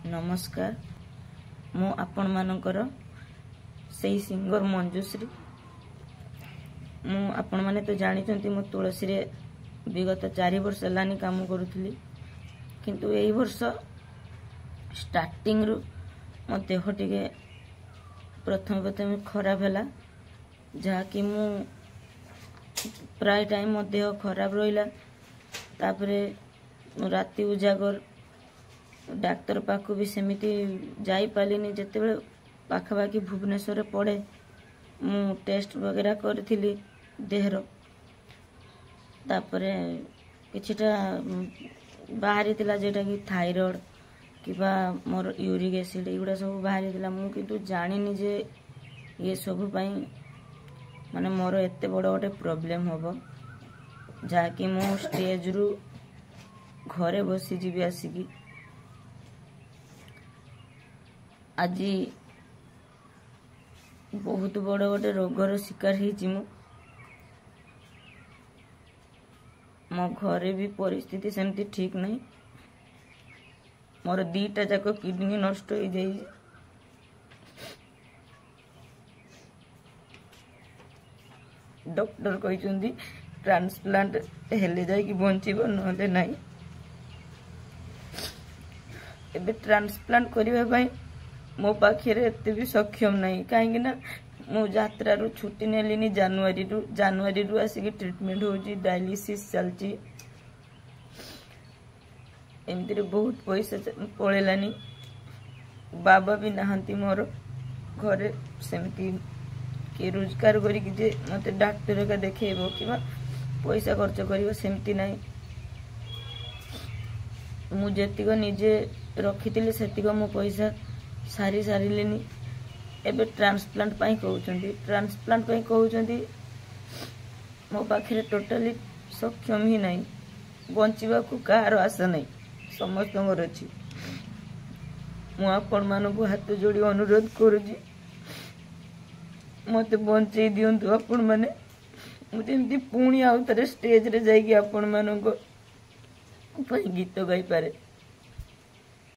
नमस्कार मु आपण मानकर सही सिंगर मंजुश्री मु आपण माने तो जानी मो तुलसी रे विगत 4 वर्ष लानी काम करूथली किंतु एई वर्ष स्टार्टिंग रु मो देह टिके प्रथम खराब हैला जहा कि मु प्राय टाइम मो देह खराब रहिला तापरे राति उजागर डाक्तर पाखु भी सेमिति जाई पालिनी जते बेले पाखापाखि भुवनेश्वर पड़े मु टेस्ट वगैरह करथिली देहर तापरे किछटा बाहरी तिला जेटा कि थायराइड किबा मोर यूरिक एसिड एगुडा सब बाहरी तिला मु किंतु जानिनी जे ये सब पई माने मोर एते बड़ गोटे प्रॉब्लम होबो जा कि मु स्टेज रु घरे बसी जीवी आसिकी आज बहुत बड़ गोटे रोगर शिकार ही मो घरे भी परिस्थिति सेमती ठीक नहीं मोर 2टा जाक किडनी नष्ट हो जाई डॉक्टर कहते ट्रांसप्लांट हेले जाई कि बंचिबो नले नाही एबे ट्रांसप्लांट करिबा पई मो पाखे एते भी सक्षम नहीं कहीं मो यात्रा रु छुट्टी नेलिनी जनवरी रु आसिक ट्रीटमेंट होची डायलिसिस चलची एमती बहुत पैसा पड़ेलानी बाबा भी नहांती मोर घरे सेमती कि रोजगार करी जे मते डॉक्टर का देखेबो कि पैसा खर्च करिवो सेमती नहीं मु जेतिक निजे रखितिले सेतिक मो पैसा सारी लेनी एबे ट्रांसप्लांट पाई कहउचंती मो पाखरे टोटली सक्षम ही नहीं बंचिबा को कार आशा नहीं समस्त अच्छी मु आपण मानकु हाथ जोड़ी अनुरोध करूजी मते बंचई दियंतु आपण माने मु जेमती पुणी आउ तरे स्टेज रे जाई कि आपण मानको पई गीत गाई पारे।